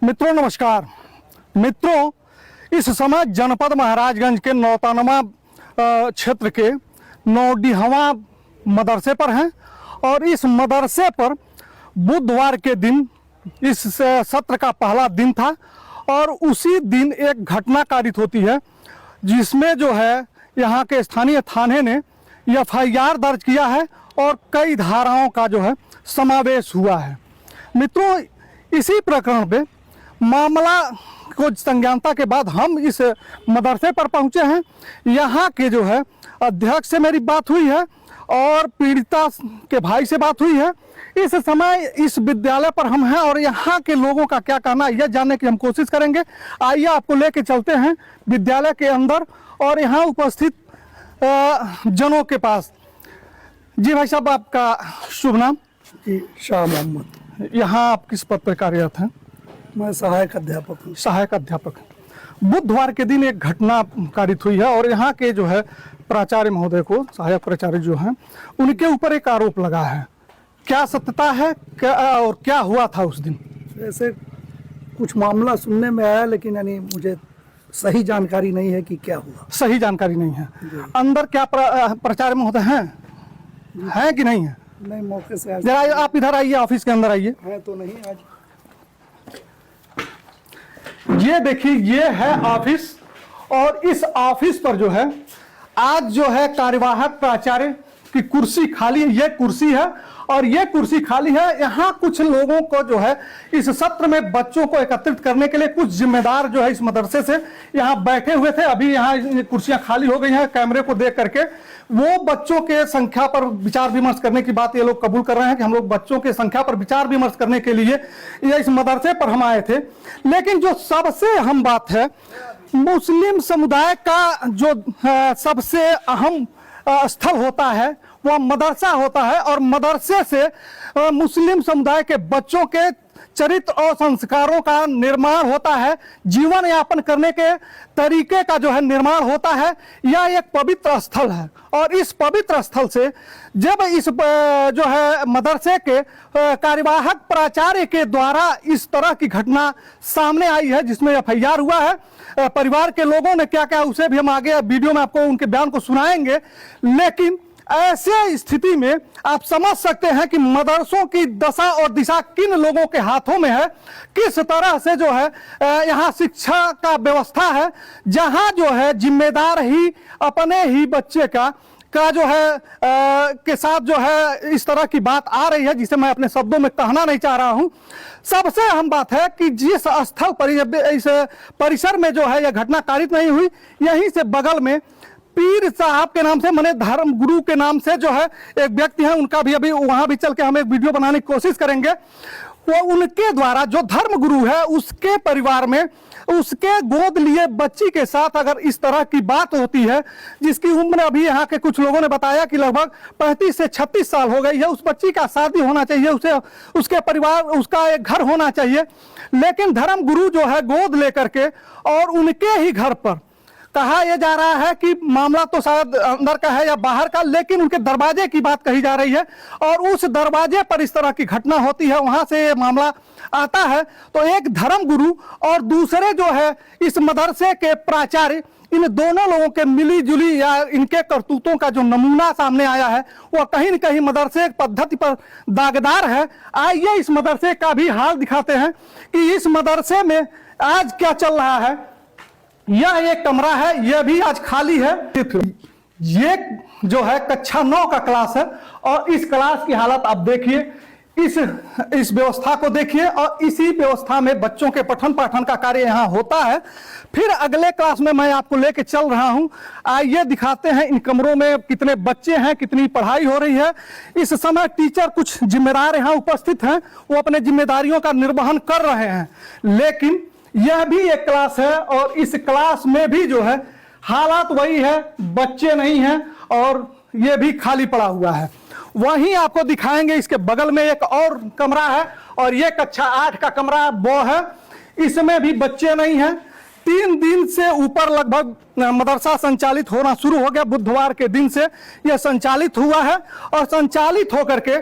मित्रों नमस्कार। मित्रों, इस समय जनपद महाराजगंज के नौतानमा क्षेत्र के नौडीहवा मदरसे पर हैं और इस मदरसे पर बुधवार के दिन इस सत्र का पहला दिन था और उसी दिन एक घटना कारित होती है जिसमें जो है यहाँ के स्थानीय थाने ने FIR दर्ज किया है और कई धाराओं का जो है समावेश हुआ है। मित्रों, इसी प्रकरण पे मामला को संज्ञानता के बाद हम इस मदरसे पर पहुंचे हैं। यहाँ के जो है अध्यक्ष से मेरी बात हुई है और पीड़िता के भाई से बात हुई है। इस समय इस विद्यालय पर हम हैं और यहाँ के लोगों का क्या कहना है यह जानने की हम कोशिश करेंगे। आइए आपको लेके चलते हैं विद्यालय के अंदर और यहाँ उपस्थित जनों के पास। जी भाई साहब, आपका शुभ नाम? जी, शाह मोहम्मद। यहाँ आप किस पद पर कार्यरत हैं? मैं सहायक अध्यापक हूँ। सहायक अध्यापक। बुधवार के दिन एक घटना कारित हुई है और यहाँ के जो है प्राचार्य महोदय को, सहायक प्राचार्य जो हैं, उनके ऊपर एक आरोप लगा है। क्या सत्यता है और क्या हुआ था उस दिन? ऐसे कुछ मामला सुनने में आया, लेकिन यानी मुझे सही जानकारी नहीं है कि क्या हुआ। सही जानकारी नहीं है। अंदर क्या प्राचार्य महोदय हैं कि नहीं है? नहीं, मौके से जरा आप इधर आइए, ऑफिस के अंदर आइए। है तो नहीं आज। ये देखिए, ये है ऑफिस और इस ऑफिस पर जो है आज जो है कार्यवाहक प्राचार्य की कुर्सी खाली है। ये कुर्सी है और ये कुर्सी खाली है। यहाँ कुछ लोगों को जो है इस सत्र में बच्चों को एकत्रित करने के लिए कुछ जिम्मेदार जो है इस मदरसे से यहाँ बैठे हुए थे। अभी यहाँ कुर्सियां खाली हो गई हैं। कैमरे को देख करके वो बच्चों के संख्या पर विचार विमर्श करने की बात ये लोग कबूल कर रहे हैं कि हम लोग बच्चों के संख्या पर विचार विमर्श करने के लिए ये इस मदरसे पर हम आए थे। लेकिन जो सबसे अहम बात है, मुस्लिम समुदाय का जो सबसे अहम स्थल होता है वह मदरसा होता है और मदरसे से मुस्लिम समुदाय के बच्चों के चरित्र और संस्कारों का निर्माण होता है, जीवन यापन करने के तरीके का जो है निर्माण होता है। यह एक पवित्र स्थल है और इस पवित्र स्थल से जब इस जो है मदरसे के कार्यवाहक प्राचार्य के द्वारा इस तरह की घटना सामने आई है जिसमें FIR हुआ है, परिवार के लोगों ने क्या क्या उसे भी हम आगे वीडियो में आपको उनके बयान को सुनाएंगे। लेकिन ऐसे स्थिति में आप समझ सकते हैं कि मदरसों की दशा और दिशा किन लोगों के हाथों में है, किस तरह से जो है यहाँ शिक्षा का व्यवस्था है, जहाँ जो है जिम्मेदार ही अपने ही बच्चे का जो है के साथ जो है इस तरह की बात आ रही है जिसे मैं अपने शब्दों में कहना नहीं चाह रहा हूँ। सबसे अहम बात है कि जिस स्थल पर इस परिसर में जो है यह घटना कारित नहीं हुई, यहीं से बगल में पीर साहब के नाम से, माने धर्म गुरु के नाम से जो है एक व्यक्ति है, उनका भी अभी वहां भी चल के हम एक वीडियो बनाने की कोशिश करेंगे। वो उनके द्वारा जो धर्म गुरु है उसके परिवार में उसके गोद लिए बच्ची के साथ अगर इस तरह की बात होती है, जिसकी उम्र अभी यहाँ के कुछ लोगों ने बताया कि लगभग 35 से 36 साल हो गई है, उस बच्ची का शादी होना चाहिए, उसे उसके परिवार उसका एक घर होना चाहिए। लेकिन धर्म गुरु जो है गोद लेकर के और उनके ही घर पर कहा यह जा रहा है कि मामला तो शायद अंदर का है या बाहर का, लेकिन उनके दरवाजे की बात कही जा रही है और उस दरवाजे पर इस तरह की घटना होती है, वहां से ये मामला आता है। तो एक धर्म गुरु और दूसरे जो है इस मदरसे के प्राचार्य, इन दोनों लोगों के मिली जुली या इनके करतूतों का जो नमूना सामने आया है वह कहीं न कहीं मदरसे पद्धति पर दागदार है। आइए इस मदरसे का भी हाल दिखाते हैं कि इस मदरसे में आज क्या चल रहा है। यह एक कमरा है, यह भी आज खाली है। ये जो है कक्षा 9 का क्लास है और इस क्लास की हालत आप देखिए, इस व्यवस्था को देखिए और इसी व्यवस्था में बच्चों के पठन पाठन का कार्य यहाँ होता है। फिर अगले क्लास में मैं आपको लेके चल रहा हूँ। आइए दिखाते हैं इन कमरों में कितने बच्चे हैं, कितनी पढ़ाई हो रही है। इस समय टीचर कुछ जिम्मेदार यहाँ उपस्थित हैं, वो अपने जिम्मेदारियों का निर्वहन कर रहे हैं। लेकिन यह भी एक क्लास है और इस क्लास में भी जो है हालात वही है, बच्चे नहीं हैं और यह भी खाली पड़ा हुआ है। वहीं आपको दिखाएंगे इसके बगल में एक और कमरा है और यह कक्षा 8 का कमरा वो है, इसमें भी बच्चे नहीं हैं। 3 दिन से ऊपर लगभग मदरसा संचालित होना शुरू हो गया। बुधवार के दिन से यह संचालित हुआ है और संचालित होकर के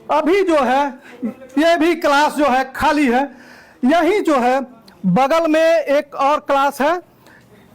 अभी जो है ये भी क्लास जो है खाली है। यही जो है बगल में एक और क्लास है,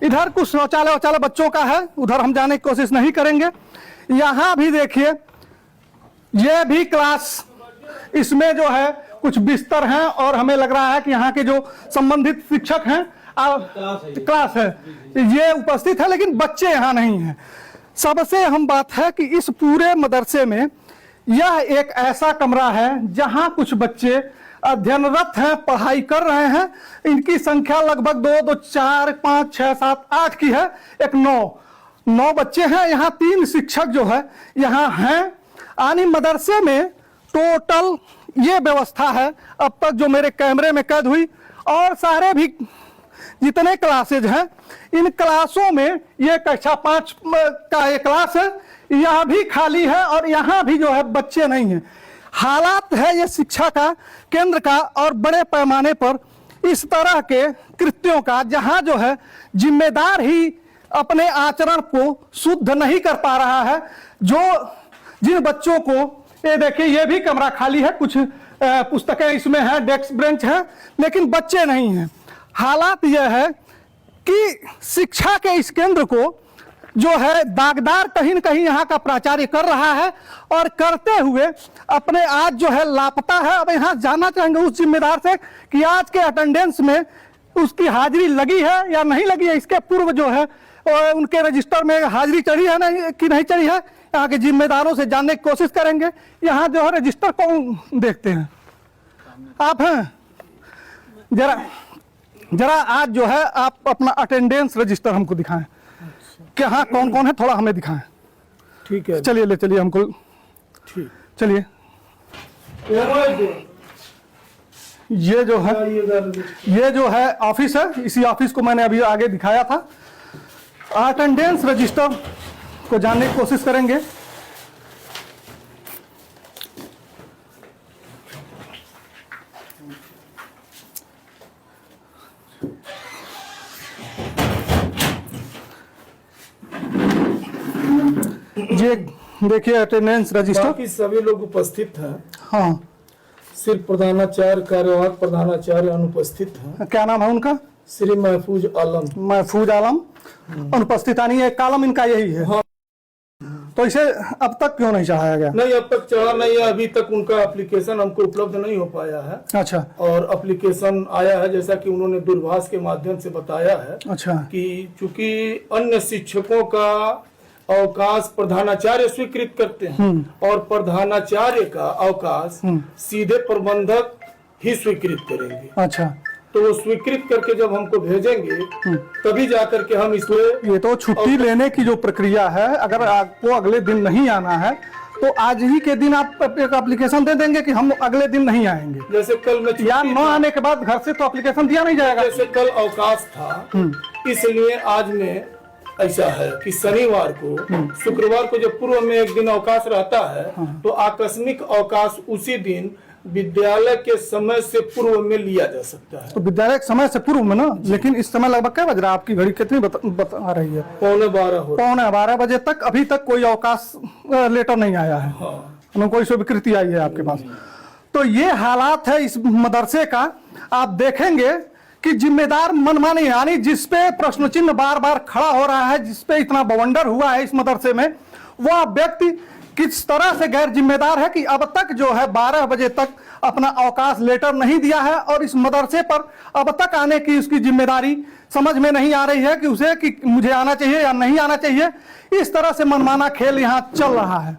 इधर कुछ शौचालय वौचालय बच्चों का है, उधर हम जाने की कोशिश नहीं करेंगे। यहाँ भी देखिए ये भी क्लास, इसमें जो है कुछ बिस्तर हैं और हमें लग रहा है कि यहाँ के जो संबंधित शिक्षक हैं क्लास है ये उपस्थित है, लेकिन बच्चे यहाँ नहीं हैं। सबसे अहम बात है कि इस पूरे मदरसे में यह एक ऐसा कमरा है जहाँ कुछ बच्चे अध्ययनरत हैं, पढ़ाई कर रहे हैं। इनकी संख्या लगभग 2, 2, 4, 5, 6, 7, 8 की है, एक 9 बच्चे हैं। यहाँ 3 शिक्षक जो है यहाँ हैं। यानी मदरसे में टोटल ये व्यवस्था है अब तक जो मेरे कैमरे में कैद हुई, और सारे भी जितने क्लासेज हैं इन क्लासों में ये कक्षा 5 का एक क्लास है, यह भी खाली है और यहाँ भी जो है बच्चे नहीं हैं। हालात है ये शिक्षा का केंद्र का और बड़े पैमाने पर इस तरह के कृत्यों का, जहाँ जो है जिम्मेदार ही अपने आचरण को शुद्ध नहीं कर पा रहा है। जो जिन बच्चों को, ये देखिए ये भी कमरा खाली है, कुछ पुस्तकें इसमें है, डेस्क बेंच है, लेकिन बच्चे नहीं हैं। हालात यह है कि शिक्षा के इस केंद्र को जो है दागदार कहीं न कहीं यहाँ का प्राचार्य कर रहा है और करते हुए अपने आज जो है लापता है। अब यहाँ जानना चाहेंगे उस जिम्मेदार से कि आज के अटेंडेंस में उसकी हाजिरी लगी है या नहीं लगी है। इसके पूर्व जो है उनके रजिस्टर में हाजिरी चढ़ी है नहीं कि नहीं चढ़ी है, यहाँ के जिम्मेदारों से जानने की कोशिश करेंगे। यहाँ जो है रजिस्टर कौन देखते हैं? आप हैं? जरा आज जो है आप अपना अटेंडेंस रजिस्टर हमको दिखाएं कि हाँ कौन कौन है, थोड़ा हमें दिखाएं। ठीक है, चलिए ले चलिए हमको, ठीक, चलिए। ये जो है ऑफिस है, इसी ऑफिस को मैंने अभी आगे दिखाया था। अटेंडेंस रजिस्टर को जानने की कोशिश करेंगे। ये देखिए अटेंडेंस रजिस्टर, बाकी सभी लोग उपस्थित हैं। हाँ, सिर्फ प्रधानाचार्य, कार्यवाहक प्रधानाचार्य अनुपस्थित हैं। क्या नाम है उनका? श्री महफूज आलम अनुपस्थित आनी है, कॉलम इनका यही है। हाँ। तो इसे अब तक क्यों नहीं चढ़ाया गया? नहीं, अब तक चढ़ा नहीं है, अभी तक उनका एप्लीकेशन हमको उपलब्ध नहीं हो पाया है। अच्छा। और एप्लीकेशन आया है जैसा कि उन्होंने दूरभाष के माध्यम से बताया है। अच्छा। कि चूंकि अन्य शिक्षकों का अवकाश प्रधानाचार्य स्वीकृत करते हैं और प्रधानाचार्य का अवकाश सीधे प्रबंधक ही स्वीकृत करेंगे। अच्छा। तो वो स्वीकृत करके जब हमको भेजेंगे तभी जाकर के हम इसमें, ये तो छुट्टी लेने की जो प्रक्रिया है, अगर आपको अगले दिन नहीं आना है तो आज ही के दिन आप एक एप्लीकेशन दे देंगे कि हम अगले दिन नहीं आएंगे। जैसे कल में या न आने के बाद घर से तो एप्लीकेशन दिया नहीं जाएगा। जैसे कल अवकाश था, इसलिए आज में ऐसा है कि शनिवार को, शुक्रवार को जब पूर्व में एक दिन अवकाश रहता है तो आकस्मिक अवकाश उसी दिन विद्यालय के समय से पूर्व में लिया जा सकता है। तो विद्यालय के समय से पूर्व में ना, लेकिन इस समय लगभग क्या बज रहा है? आपकी घड़ी कितनी बता रही है? 11:15 बजे तक अभी तक कोई अवकाश लेटर नहीं आया है। हाँ। कोई स्वीकृति आई है आपके पास? तो ये हालात है इस मदरसे का। आप देखेंगे कि जिम्मेदार मनमानी, यानी जिसपे प्रश्न चिन्ह बार बार खड़ा हो रहा है, जिसपे इतना बवंडर हुआ है इस मदरसे में, वह व्यक्ति किस तरह से गैर जिम्मेदार है कि अब तक जो है 12 बजे तक अपना अवकाश लेटर नहीं दिया है और इस मदरसे पर अब तक आने की उसकी जिम्मेदारी समझ में नहीं आ रही है कि उसे कि मुझे आना चाहिए या नहीं आना चाहिए। इस तरह से मनमाना खेल यहाँ चल रहा है।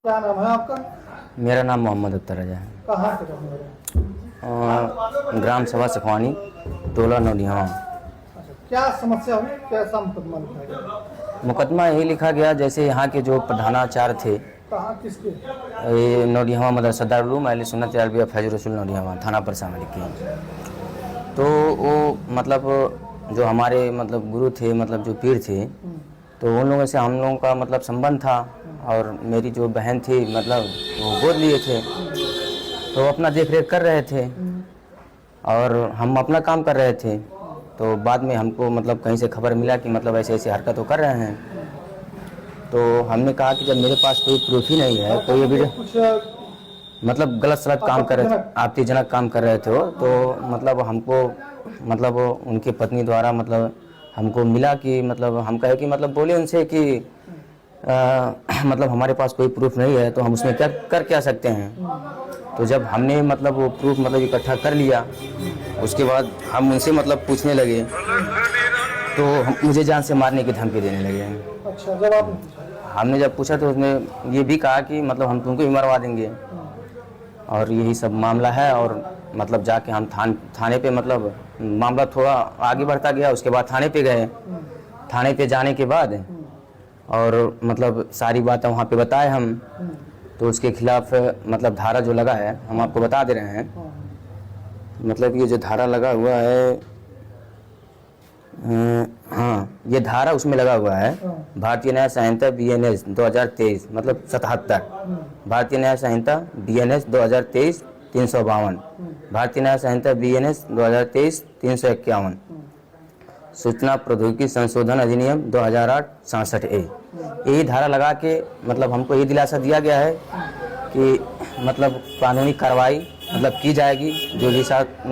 क्या नाम है आपका? मेरा नाम मोहम्मद अख्तर रजा है। कहाँ से रहने? ग्राम सभा सखवानी, टोला नौडिहा। क्या समस्या हुई? कैसा मुकदमा लिखा गया? मुकदमा यही लिखा गया जैसे यहाँ के जो प्रधानाचार्य थे, कहाँ किसके? ये नौडिहा मदरसा दारुल अहले सुन्नत वल जमात फैज़ रसूल नौडिहा थाना परसा में लिखी। तो वो मतलब जो हमारे मतलब गुरु थे, मतलब जो पीर थे, तो उन लोगों से हम लोगों का मतलब संबंध था। और मेरी जो बहन थी मतलब वो गोद लिए थे, तो अपना देख रेख कर रहे थे और हम अपना काम कर रहे थे। तो बाद में हमको मतलब कहीं से खबर मिला कि मतलब ऐसे ऐसे हरकत वो कर रहे हैं। तो हमने कहा कि जब मेरे पास कोई प्रूफ ही नहीं है, कोई एविडेंस, मतलब गलत सलत काम कर रहे थे, आपत्तिजनक काम कर रहे थे वो। तो मतलब हमको मतलब उनकी पत्नी द्वारा मतलब हमको मिला कि मतलब हम कहे कि मतलब बोले उनसे कि मतलब हमारे पास कोई प्रूफ नहीं है तो हम उसमें क्या कर क्या सकते हैं। तो जब हमने मतलब वो प्रूफ मतलब इकट्ठा कर लिया, उसके बाद हम उनसे मतलब पूछने लगे तो मुझे जान से मारने की धमकी देने लगे। अच्छा, जब आप हमने जब पूछा तो उसने ये भी कहा कि मतलब हम तुमको ही मरवा देंगे, और यही सब मामला है। और मतलब जाके हम थाने पे मतलब मामला थोड़ा आगे बढ़ता गया। उसके बाद थाने पे गए। थाने पे जाने के बाद और मतलब सारी बातें वहाँ पे बताए हम, तो उसके खिलाफ मतलब धारा जो लगा है हम आपको बता दे रहे हैं। मतलब ये जो धारा लगा हुआ है, हाँ ये धारा उसमें लगा हुआ है भारतीय न्याय संहिता BNS 2023 मतलब 77, भारतीय न्याय संहिता BNS 2023 352, भारतीय न्याय संहिता BNS 2023 351, सूचना प्रौद्योगिकी संशोधन अधिनियम 2008 67A। यही धारा लगा के मतलब हमको ये दिलासा दिया गया है कि मतलब कानूनी कार्रवाई मतलब की जाएगी।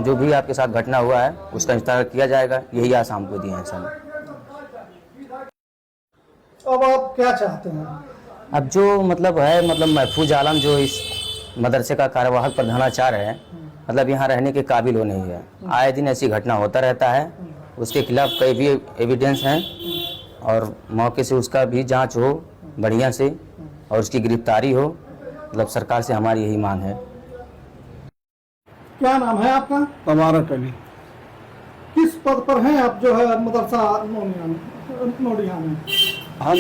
जो भी आपके साथ घटना हुआ है उसका निस्तारण किया जाएगा। यही आशा हमको दिए हैं सर। अब आप क्या चाहते हैं? अब जो मतलब है मतलब महफूज आलम जो इस मदरसे का कार्यवाहक प्रधानाचार्य है, मतलब यहाँ रहने के काबिल वो नहीं है। आए दिन ऐसी घटना होता रहता है। उसके खिलाफ कई भी एविडेंस हैं और मौके से उसका भी जांच हो बढ़िया से और उसकी गिरफ्तारी हो। मतलब सरकार से हमारी यही मांग है। क्या नाम है आपका? तबारक अली। किस पद पर हैं आप जो है मदरसा नोडिया में? हम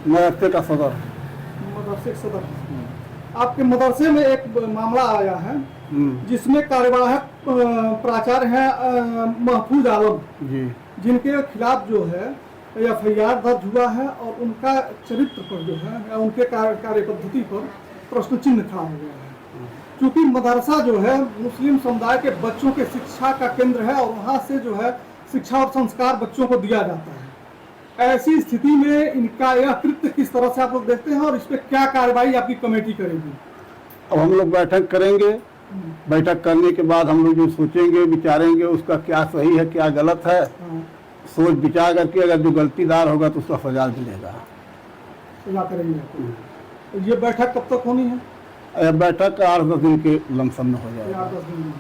मदरसे का सदर। मदरसे के सदर। आपके मदरसे में एक मामला आया है जिसमें कार्यवाहक प्राचार्य हैं महफूज आलम जी, जिनके खिलाफ जो है FIR दर्ज हुआ है और उनका चरित्र पर जो है या उनके कार्य पद्धति पर प्रश्न चिन्ह खड़ा हो गया है। क्योंकि मदरसा जो है मुस्लिम समुदाय के बच्चों के शिक्षा का केंद्र है और वहाँ से जो है शिक्षा और संस्कार बच्चों को दिया जाता है। ऐसी स्थिति में इनका यह कृत्य किस तरह से आप लोग देखते हैं और इस पर क्या कार्रवाई आपकी कमेटी करेगी? अब हम लोग बैठक करेंगे। बैठक करने के बाद हम लोग जो सोचेंगे विचारेंगे उसका क्या सही है क्या गलत है, सोच विचार करके अगर जो गलतीदार होगा तो उसका सजा मिलेगा। सजा करेंगे। तो ये बैठक कब तक होनी है? बैठक 8-10 दिन के लमसम में हो जाएगा। 8-10 दिन में।